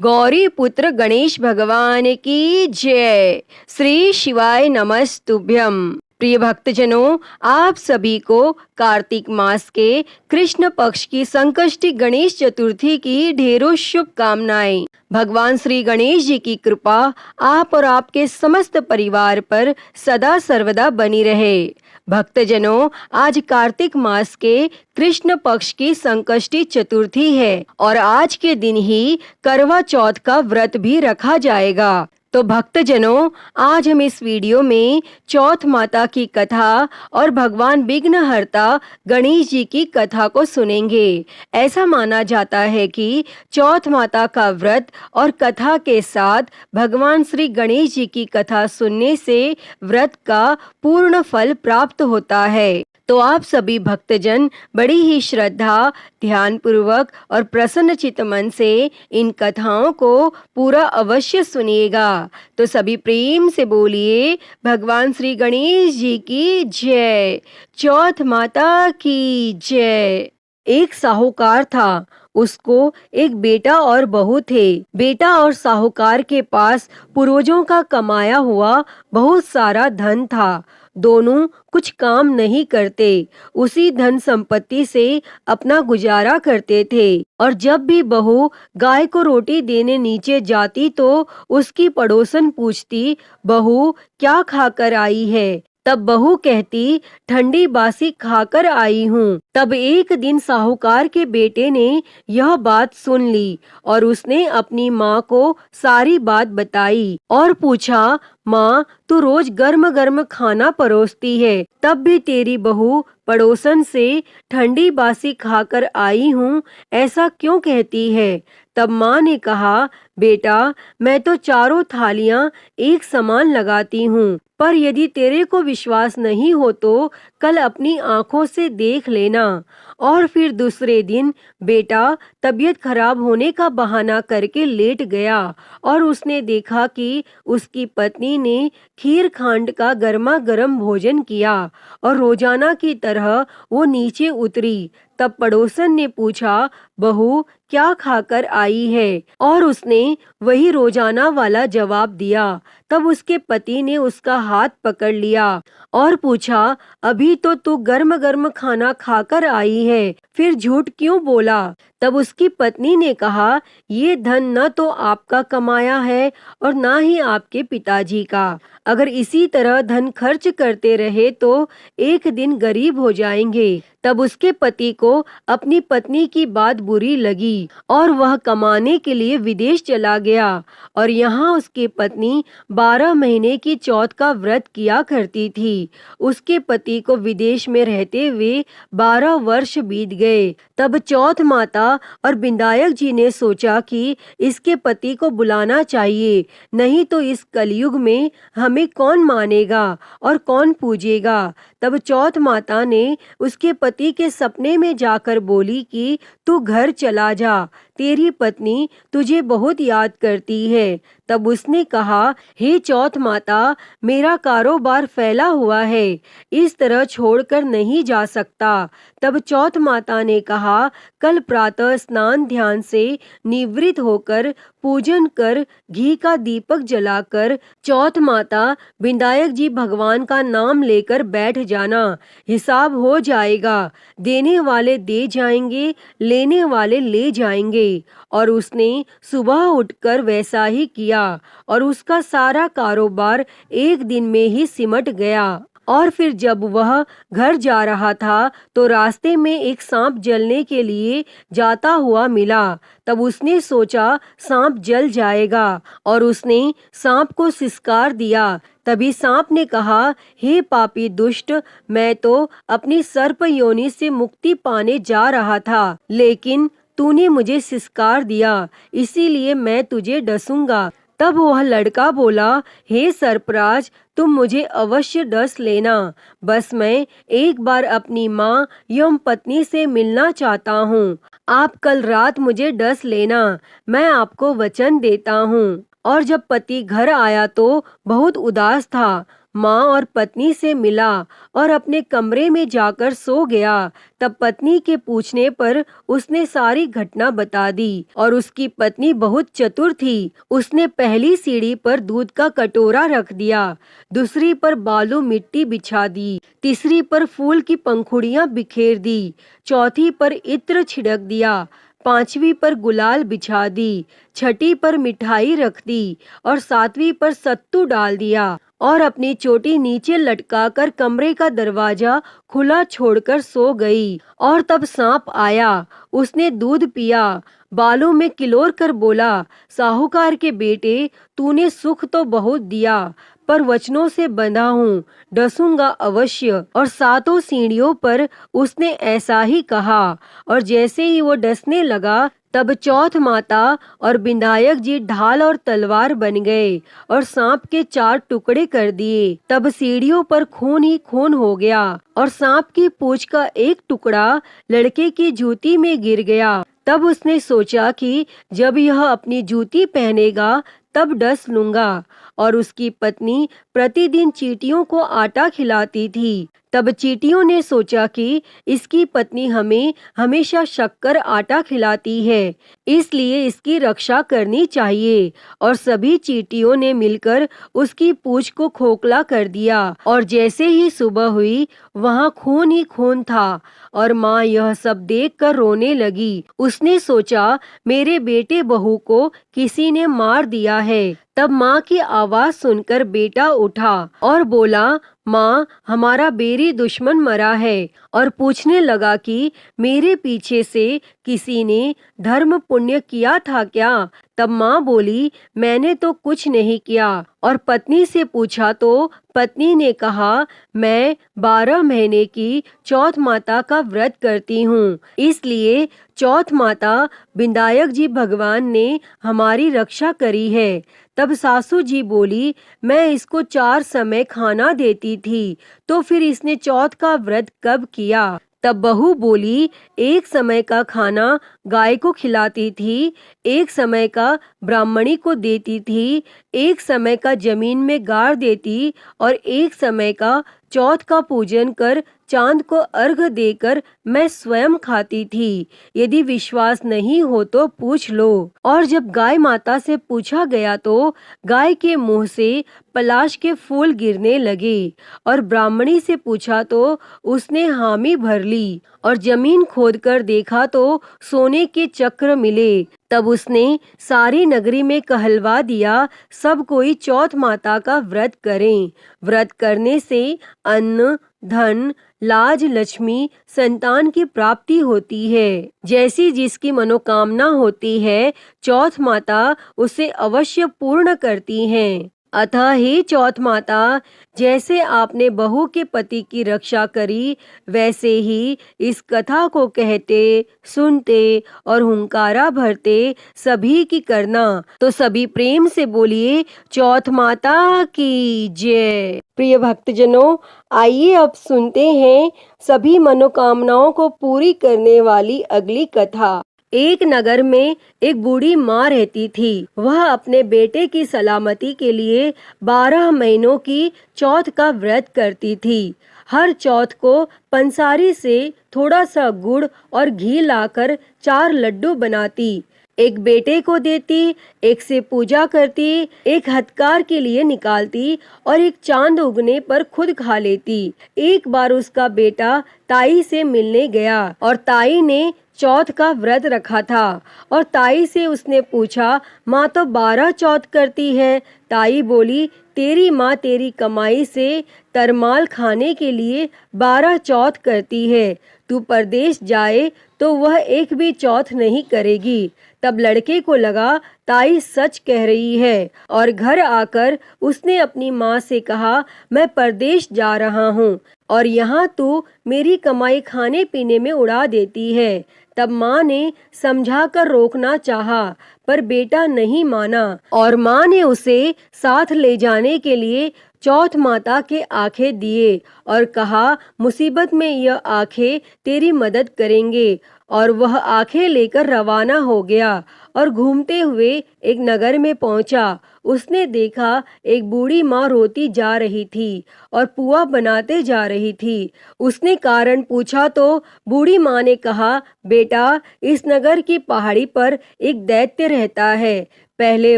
गौरी पुत्र गणेश भगवान की जय। श्री शिवाय नमस्तुभ्यम। प्रिय भक्तजनों, आप सभी को कार्तिक मास के कृष्ण पक्ष की संकष्टी गणेश चतुर्थी की ढेरों शुभकामनाएं। भगवान श्री गणेश जी की कृपा आप और आपके समस्त परिवार पर सदा सर्वदा बनी रहे। भक्तजनों, आज कार्तिक मास के कृष्ण पक्ष की संकष्टी चतुर्थी है और आज के दिन ही करवा चौथ का व्रत भी रखा जाएगा। तो भक्तजनों, आज हम इस वीडियो में चौथ माता की कथा और भगवान विघ्नहर्ता गणेश जी की कथा को सुनेंगे। ऐसा माना जाता है कि चौथ माता का व्रत और कथा के साथ भगवान श्री गणेश जी की कथा सुनने से व्रत का पूर्ण फल प्राप्त होता है। तो आप सभी भक्तजन बड़ी ही श्रद्धा, ध्यान पूर्वक और प्रसन्न चित्त मन से इन कथाओं को पूरा अवश्य सुनिएगा। तो सभी प्रेम से बोलिए, भगवान श्री गणेश जी की जय, चौथ माता की जय। एक साहूकार था, उसको एक बेटा और बहू थे। बेटा और साहूकार के पास पूर्वजों का कमाया हुआ बहुत सारा धन था। दोनों कुछ काम नहीं करते, उसी धन संपत्ति से अपना गुजारा करते थे। और जब भी बहू गाय को रोटी देने नीचे जाती तो उसकी पड़ोसन पूछती, बहू क्या खाकर आई है? तब बहू कहती, ठंडी बासी खाकर आई हूँ। तब एक दिन साहूकार के बेटे ने यह बात सुन ली और उसने अपनी माँ को सारी बात बताई और पूछा, माँ, तू रोज गर्म गर्म खाना परोसती है, तब भी तेरी बहू पड़ोसन से ठंडी बासी खाकर आई हूँ ऐसा क्यों कहती है? तब माँ ने कहा, बेटा, मैं तो चारों थालियां एक समान लगाती हूँ, पर यदि तेरे को विश्वास नहीं हो तो कल अपनी आंखों से देख लेना। और फिर दूसरे दिन बेटा तबीयत खराब होने का बहाना करके लेट गया और उसने देखा कि उसकी पत्नी ने खीर खांड का गर्मा गर्म भोजन किया और रोजाना की तरह वो नीचे उतरी। तब पड़ोसन ने पूछा, बहू क्या खाकर आई है? और उसने वही रोजाना वाला जवाब दिया। तब उसके पति ने उसका हाथ पकड़ लिया और पूछा, अभी तो तू गर्म गर्म खाना खाकर आई है, फिर झूठ क्यों बोला? तब उसकी पत्नी ने कहा, ये धन न तो आपका कमाया है और ना ही आपके पिताजी का। अगर इसी तरह धन खर्च करते रहे तो एक दिन गरीब हो जाएंगे। तब उसके पति को अपनी पत्नी की बात बुरी लगी और वह कमाने के लिए विदेश चला गया और यहाँ उसकी पत्नी 12 महीने की चौथ का व्रत किया करती थी। उसके पति को विदेश में रहते हुए 12 वर्ष बीत गए। तब चौथ माता और विनायक जी ने सोचा कि इसके पति को बुलाना चाहिए, नहीं तो इस कलयुग में हमें कौन मानेगा और कौन पूजेगा। तब चौथ माता ने उसके पति के सपने में जाकर बोली कि तू घर चला जा, तेरी पत्नी तुझे बहुत याद करती है। तब उसने कहा, हे चौथ माता, मेरा कारोबार फैला हुआ है, इस तरह छोड़कर नहीं जा सकता। तब चौथ माता ने कहा, कल प्रातः स्नान ध्यान से निवृत्त होकर पूजन कर घी का दीपक जलाकर चौथ माता विनायक जी भगवान का नाम लेकर बैठ जाना, हिसाब हो जाएगा। देने वाले दे जाएंगे, लेने वाले ले जाएंगे। और उसने सुबह उठकर वैसा ही किया और उसका सारा कारोबार एक दिन में ही सिमट गया। और फिर जब वह घर जा रहा था तो रास्ते में एक सांप जलने के लिए जाता हुआ मिला। तब उसने सोचा सांप जल जाएगा और उसने सांप को सिसकार दिया। तभी सांप ने कहा, हे पापी दुष्ट, मैं तो अपनी सर्प योनि से मुक्ति पाने जा रहा था, लेकिन तूने मुझे सिसकार दिया, इसीलिए मैं तुझे डसूंगा। तब वह लड़का बोला, हे सर्पराज, तुम मुझे अवश्य डस लेना, बस मैं एक बार अपनी माँ यम पत्नी से मिलना चाहता हूँ। आप कल रात मुझे डस लेना, मैं आपको वचन देता हूँ। और जब पति घर आया तो बहुत उदास था, माँ और पत्नी से मिला और अपने कमरे में जाकर सो गया। तब पत्नी के पूछने पर उसने सारी घटना बता दी और उसकी पत्नी बहुत चतुर थी। उसने पहली सीढ़ी पर दूध का कटोरा रख दिया, दूसरी पर बालू मिट्टी बिछा दी, तीसरी पर फूल की पंखुड़ियां बिखेर दी, चौथी पर इत्र छिड़क दिया, पांचवी पर गुलाल बिछा दी, छठी पर मिठाई रख दी और सातवीं पर सत्तू डाल दिया और अपनी चोटी नीचे लटकाकर कमरे का दरवाजा खुला छोड़कर सो गई। और तब सांप आया, उसने दूध पिया, बालों में किलोर कर बोला, साहूकार के बेटे, तूने सुख तो बहुत दिया, पर वचनों से बंधा हूँ, डसूंगा अवश्य। और सातों सीढ़ियों पर उसने ऐसा ही कहा। और जैसे ही वो डसने लगा तब चौथ माता और विधायक जी ढाल और तलवार बन गए और सांप के 4 टुकड़े कर दिए। तब सीढ़ियों पर खून ही खून हो गया और सांप की पूंछ का एक टुकड़ा लड़के की जूती में गिर गया। तब उसने सोचा कि जब यह अपनी जूती पहनेगा तब डस लूंगा। और उसकी पत्नी प्रतिदिन चींटियों को आटा खिलाती थी। तब चींटियों ने सोचा कि इसकी पत्नी हमें हमेशा शक्कर आटा खिलाती है, इसलिए इसकी रक्षा करनी चाहिए। और सभी चींटियों ने मिलकर उसकी पूंछ को खोखला कर दिया और जैसे ही सुबह हुई वहाँ खून ही खून था। और माँ यह सब देखकर रोने लगी। उसने सोचा मेरे बेटे बहू को किसी ने मार दिया है। तब माँ की आवाज सुनकर बेटा उठा और बोला, माँ, हमारा बेरी दुश्मन मरा है। और पूछने लगा कि मेरे पीछे से किसी ने धर्म पुण्य किया था क्या? तब माँ बोली, मैंने तो कुछ नहीं किया। और पत्नी से पूछा तो पत्नी ने कहा, मैं 12 महीने की चौथ माता का व्रत करती हूँ, इसलिए चौथ माता विधायक जी भगवान ने हमारी रक्षा करी है। तब सासू जी बोली, मैं इसको 4 समय खाना देती थी, तो फिर इसने चौथ का व्रत कब किया? तब बहू बोली, एक समय का खाना गाय को खिलाती थी, एक समय का ब्राह्मणी को देती थी, एक समय का जमीन में गाड़ देती और एक समय का चौथ का पूजन कर चांद को अर्घ देकर मैं स्वयं खाती थी। यदि विश्वास नहीं हो तो पूछ लो। और जब गाय माता से पूछा गया तो गाय के मुंह से पलाश के फूल गिरने लगे। और ब्राह्मणी से पूछा तो उसने हामी भर ली और जमीन खोदकर देखा तो सोने के चक्र मिले। तब उसने सारी नगरी में कहलवा दिया, सब कोई चौथ माता का व्रत करें। व्रत करने से अन्न, धन, लाज, लक्ष्मी, संतान की प्राप्ति होती है। जैसी जिसकी मनोकामना होती है चौथ माता उसे अवश्य पूर्ण करती हैं। अतः हे चौथ माता, जैसे आपने बहू के पति की रक्षा करी, वैसे ही इस कथा को कहते, सुनते और हुंकारा भरते सभी की करना। तो सभी प्रेम से बोलिए, चौथ माता की जय। प्रिय भक्तजनों, आइए अब सुनते हैं सभी मनोकामनाओं को पूरी करने वाली अगली कथा। एक नगर में एक बूढ़ी माँ रहती थी। वह अपने बेटे की सलामती के लिए 12 महीनों की चौथ का व्रत करती थी। हर चौथ को पंसारी से थोड़ा सा गुड़ और घी लाकर 4 लड्डू बनाती, एक बेटे को देती, एक से पूजा करती, एक हथकार के लिए निकालती और एक चांद उगने पर खुद खा लेती। एक बार उसका बेटा ताई से मिलने गया और ताई ने चौथ का व्रत रखा था और ताई से उसने पूछा, माँ तो 12 चौथ करती है। ताई बोली, तेरी माँ तेरी कमाई से तरमाल खाने के लिए 12 चौथ करती है, तू परदेश जाए तो वह एक भी चौथ नहीं करेगी। तब लड़के को लगा ताई सच कह रही है और घर आकर उसने अपनी माँ से कहा, मैं परदेश जा रहा हूँ और यहाँ तू मेरी कमाई खाने पीने में उड़ा देती है। तब माँ ने समझाकर रोकना चाहा, पर बेटा नहीं माना और माँ ने उसे साथ ले जाने के लिए चौथ माता के आंखें दिए और कहा, मुसीबत में यह आंखें तेरी मदद करेंगे और वह आंखें लेकर रवाना हो गया और घूमते हुए एक नगर में पहुंचा। उसने देखा एक बूढ़ी माँ रोती जा रही थी और पुआ बनाते जा रही थी। उसने कारण पूछा तो बूढ़ी माँ ने कहा, बेटा, इस नगर की पहाड़ी पर एक दैत्य रहता है। पहले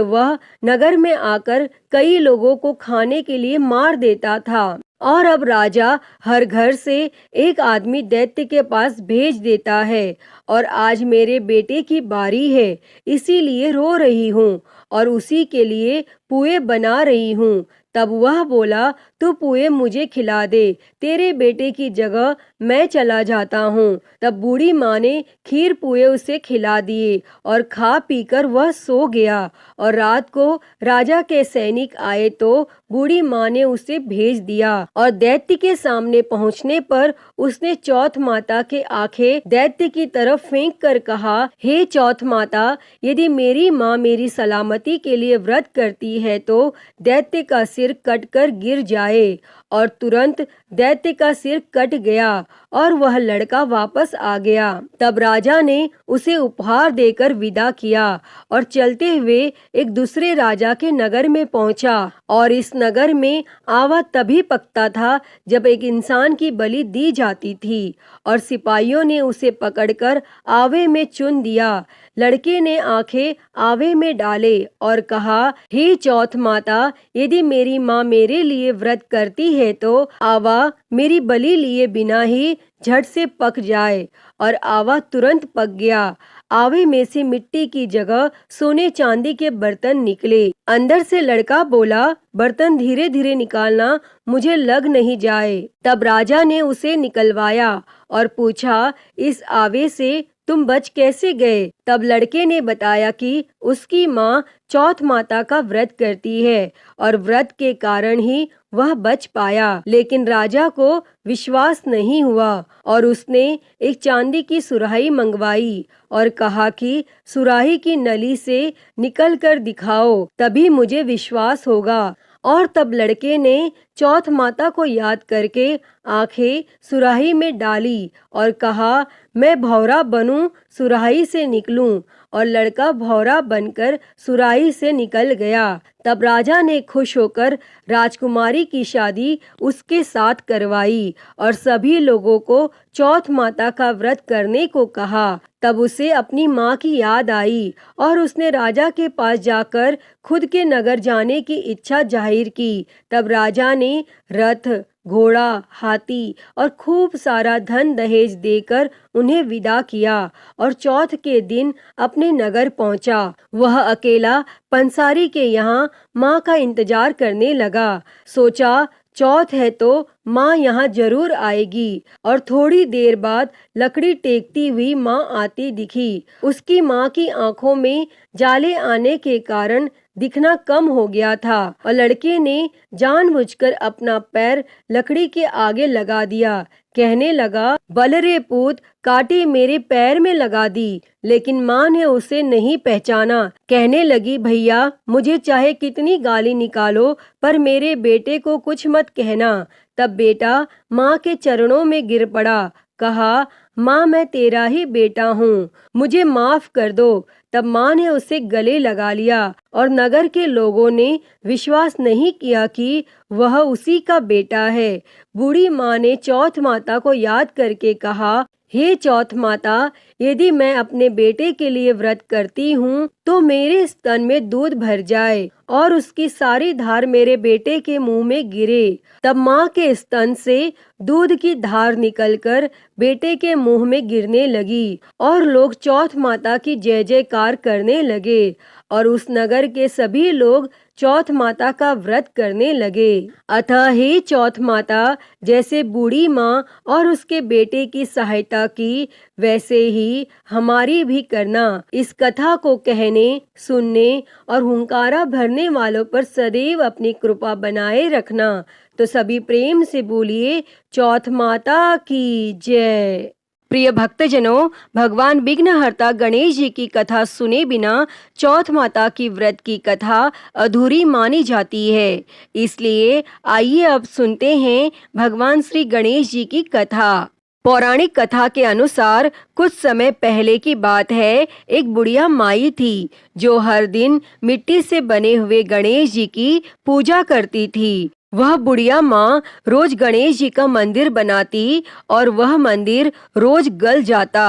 वह नगर में आकर कई लोगों को खाने के लिए मार देता था और अब राजा हर घर से एक आदमी दैत्य के पास भेज देता है और आज मेरे बेटे की बारी है, इसीलिए रो रही हूँ और उसी के लिए पुए बना रही हूँ। तब वह बोला, तू पुए मुझे खिला दे, तेरे बेटे की जगह मैं चला जाता हूँ। तब बूढ़ी माँ ने खीर पुए उसे खिला दिए और खा पीकर वह सो गया और रात को राजा के सैनिक आए तो बूढ़ी माँ ने उसे भेज दिया और दैत्य के सामने पहुँचने पर उसने चौथ माता के आंखें दैत्य की तरफ फेंक कर कहा, हे चौथ माता, यदि मेरी माँ मेरी सलामती के लिए व्रत करती है तो दैत्य का सिर कटकर गिर जाए। और तुरंत दैत्य का सिर कट गया और वह लड़का वापस आ गया। तब राजा ने उसे उपहार देकर विदा किया और चलते हुए एक दूसरे राजा के नगर में पहुंचा। और इस नगर में आवा तभी पकता था जब एक इंसान की बलि दी जाती थी और सिपाहियों ने उसे पकड़कर आवे में चुन दिया। लड़के ने आंखें आवे में डाले और कहा, हे चौथ माता, यदि मेरी माँ मेरे लिए व्रत करती है तो आवा मेरी बलि लिए बिना ही झट से पक जाए। और आवा तुरंत पक गया। आवे में से मिट्टी की जगह सोने चांदी के बर्तन निकले। अंदर से लड़का बोला, बर्तन धीरे धीरे निकालना, मुझे लग नहीं जाए। तब राजा ने उसे निकलवाया और पूछा, इस आवे से तुम बच कैसे गए? तब लड़के ने बताया कि उसकी माँ चौथ माता का व्रत करती है और व्रत के कारण ही वह बच पाया। लेकिन राजा को विश्वास नहीं हुआ और उसने एक चांदी की सुराही मंगवाई और कहा कि सुराही की नली से निकल कर दिखाओ, तभी मुझे विश्वास होगा। और तब लड़के ने चौथ माता को याद करके आंखें सुराही में डाली और कहा, मैं भौरा बनूं, सुराही से निकलूं। और लड़का भौरा बनकर सुराही से निकल गया। तब राजा ने खुश होकर राजकुमारी की शादी उसके साथ करवाई और सभी लोगों को चौथ माता का व्रत करने को कहा। तब उसे अपनी माँ की याद आई और उसने राजा के पास जाकर खुद के नगर जाने की इच्छा जाहिर की। तब राजा ने रथ, घोड़ा, हाथी और खूब सारा धन दहेज देकर उन्हें विदा किया और चौथ के दिन अपने नगर पहुंचा। वह अकेला पंसारी के यहाँ माँ का इंतजार करने लगा। सोचा, चौथ है तो माँ यहाँ जरूर आएगी। और थोड़ी देर बाद लकड़ी टेकती हुई माँ आती दिखी। उसकी माँ की आंखों में जाले आने के कारण दिखना कम हो गया था और लड़के ने जानबूझकर अपना पैर लकड़ी के आगे लगा दिया। कहने लगा, बल रे पूत, कांटे मेरे पैर में लगा दी। लेकिन माँ ने उसे नहीं पहचाना। कहने लगी, भैया, मुझे चाहे कितनी गाली निकालो पर मेरे बेटे को कुछ मत कहना। तब बेटा माँ के चरणों में गिर पड़ा। कहा, माँ, मैं तेरा ही बेटा हूँ, मुझे माफ कर दो। तब माँ ने उसे गले लगा लिया और नगर के लोगों ने विश्वास नहीं किया कि वह उसी का बेटा है। बूढ़ी माँ ने चौथ माता को याद करके कहा, हे चौथ माता, यदि मैं अपने बेटे के लिए व्रत करती हूँ तो मेरे स्तन में दूध भर जाए और उसकी सारी धार मेरे बेटे के मुंह में गिरे। तब माँ के स्तन से दूध की धार निकलकर बेटे के मुंह में गिरने लगी और लोग चौथ माता की जय जयकार करने लगे और उस नगर के सभी लोग चौथ माता का व्रत करने लगे। अतः हे चौथ माता, जैसे बूढ़ी माँ और उसके बेटे की सहायता की, वैसे ही हमारी भी करना। इस कथा को कहने, सुनने और हुंकारा भरने वालों पर सदैव अपनी कृपा बनाए रखना। तो सभी प्रेम से बोलिए, चौथ माता की जय। प्रिय भक्तजनों, भगवान विघ्नहर्ता गणेश जी की कथा सुने बिना चौथ माता की व्रत की कथा अधूरी मानी जाती है। इसलिए आइए अब सुनते हैं भगवान श्री गणेश जी की कथा। पौराणिक कथा के अनुसार कुछ समय पहले की बात है। एक बुढ़िया माई थी जो हर दिन मिट्टी से बने हुए गणेश जी की पूजा करती थी। वह बुढ़िया माँ रोज गणेश जी का मंदिर बनाती और वह मंदिर रोज गल जाता।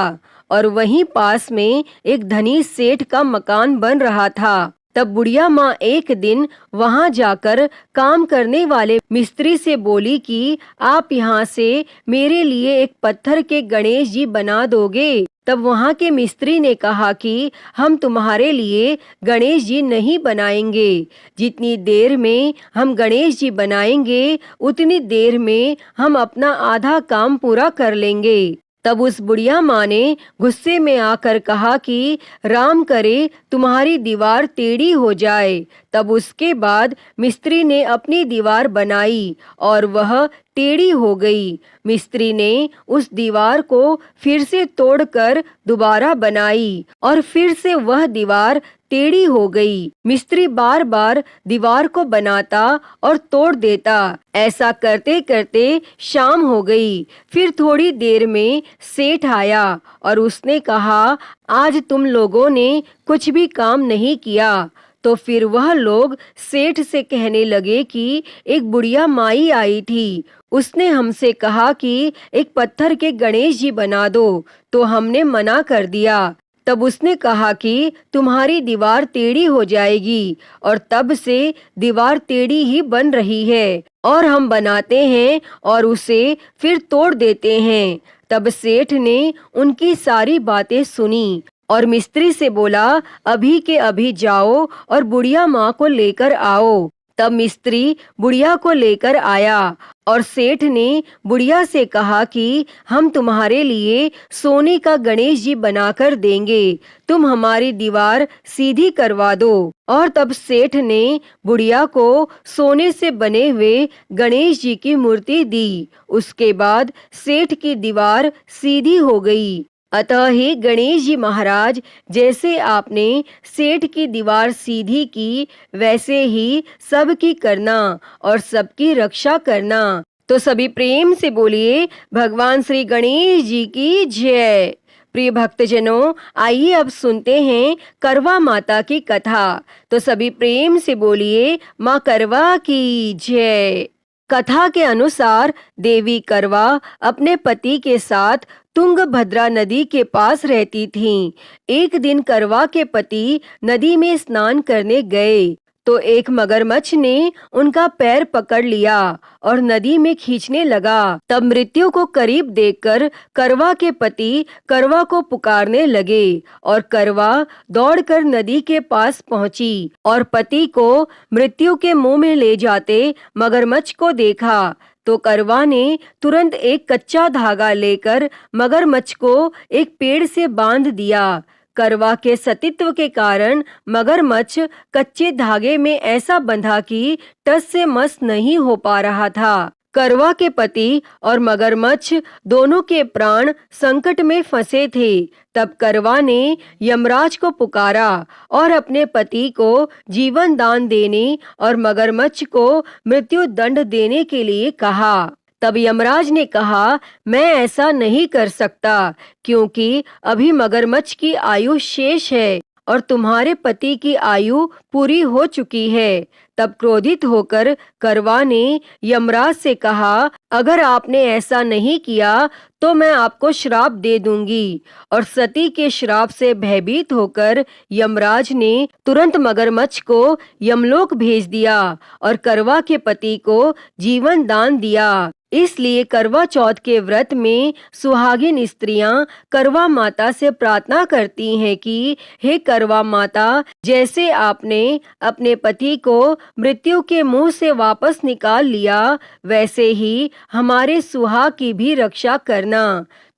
और वहीं पास में एक धनी सेठ का मकान बन रहा था। तब बुढ़िया माँ एक दिन वहां जाकर काम करने वाले मिस्त्री से बोली कि आप यहाँ से मेरे लिए एक पत्थर के गणेश जी बना दोगे। तब वहां के मिस्त्री ने कहा कि हम तुम्हारे लिए गणेश जी नहीं बनाएंगे। जितनी देर में हम गणेश जी बनाएंगे उतनी देर में हम अपना आधा काम पूरा कर लेंगे। तब उस बुढ़िया माँ ने गुस्से में आकर कहा कि राम करे तुम्हारी दीवार टेढ़ी हो जाए। तब उसके बाद मिस्त्री ने अपनी दीवार बनाई और वह टेढ़ी हो गई। मिस्त्री ने उस दीवार को फिर से तोड़कर दोबारा बनाई और फिर से वह दीवार टेढ़ी हो गई। मिस्त्री बार बार दीवार को बनाता और तोड़ देता। ऐसा करते करते शाम हो गई। फिर थोड़ी देर में सेठ आया और उसने कहा, आज तुम लोगों ने कुछ भी काम नहीं किया। तो फिर वह लोग सेठ से कहने लगे कि एक बुढ़िया माई आई थी, उसने हमसे कहा कि एक पत्थर के गणेश जी बना दो, तो हमने मना कर दिया। तब उसने कहा कि तुम्हारी दीवार टेढ़ी हो जाएगी और तब से दीवार टेढ़ी ही बन रही है और हम बनाते हैं और उसे फिर तोड़ देते हैं। तब सेठ ने उनकी सारी बातें सुनी और मिस्त्री से बोला, अभी के अभी जाओ और बुढ़िया माँ को लेकर आओ। तब मिस्त्री बुढ़िया को लेकर आया और सेठ ने बुढ़िया से कहा कि हम तुम्हारे लिए सोने का गणेश जी बनाकर देंगे, तुम हमारी दीवार सीधी करवा दो। और तब सेठ ने बुढ़िया को सोने से बने हुए गणेश जी की मूर्ति दी। उसके बाद सेठ की दीवार सीधी हो गई। अतः हे गणेश जी महाराज, जैसे आपने सेठ की दीवार सीधी की वैसे ही सबकी करना और सबकी रक्षा करना। तो सभी प्रेम से बोलिए भगवान श्री गणेश जी की जय। प्रिय भक्तजनों, आइए अब सुनते हैं करवा माता की कथा। तो सभी प्रेम से बोलिए माँ करवा की जय। कथा के अनुसार देवी करवा अपने पति के साथ तुंगभद्रा नदी के पास रहती थीं। एक दिन करवा के पति नदी में स्नान करने गए तो एक मगरमच्छ ने उनका पैर पकड़ लिया और नदी में खींचने लगा। तब मृत्यु को करीब देखकर करवा के पति करवा को पुकारने लगे और करवा दौड़कर नदी के पास पहुंची और पति को मृत्यु के मुंह में ले जाते मगरमच्छ को देखा। तो करवा ने तुरंत एक कच्चा धागा लेकर मगरमच्छ को एक पेड़ से बांध दिया। करवा के सतीत्व के कारण मगरमच्छ कच्चे धागे में ऐसा बंधा कि टस से मस नहीं हो पा रहा था। करवा के पति और मगरमच्छ दोनों के प्राण संकट में फंसे थे। तब करवा ने यमराज को पुकारा और अपने पति को जीवन दान देने और मगरमच्छ को मृत्यु दंड देने के लिए कहा। तब यमराज ने कहा, मैं ऐसा नहीं कर सकता क्योंकि अभी मगरमच्छ की आयु शेष है और तुम्हारे पति की आयु पूरी हो चुकी है। तब क्रोधित होकर करवा ने यमराज से कहा, अगर आपने ऐसा नहीं किया तो मैं आपको श्राप दे दूंगी। और सती के श्राप से भयभीत होकर यमराज ने तुरंत मगरमच्छ को यमलोक भेज दिया और करवा के पति को जीवन दान दिया। इसलिए करवा चौथ के व्रत में सुहागिन स्त्रियां करवा माता से प्रार्थना करती हैं कि हे करवा माता, जैसे आपने अपने पति को मृत्यु के मुंह से वापस निकाल लिया वैसे ही हमारे सुहाग की भी रक्षा करना।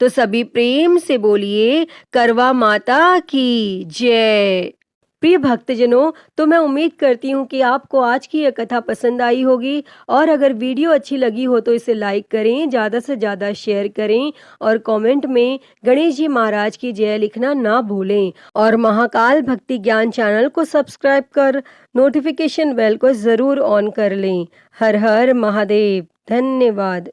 तो सभी प्रेम से बोलिए करवा माता की जय। प्रिय भक्तजनों, तो मैं उम्मीद करती हूँ कि आपको आज की यह कथा पसंद आई होगी और अगर वीडियो अच्छी लगी हो तो इसे लाइक करें, ज़्यादा से ज़्यादा शेयर करें और कमेंट में गणेश जी महाराज की जय लिखना ना भूलें और महाकाल भक्ति ज्ञान चैनल को सब्सक्राइब कर नोटिफिकेशन बेल को ज़रूर ऑन कर लें। हर हर महादेव। धन्यवाद।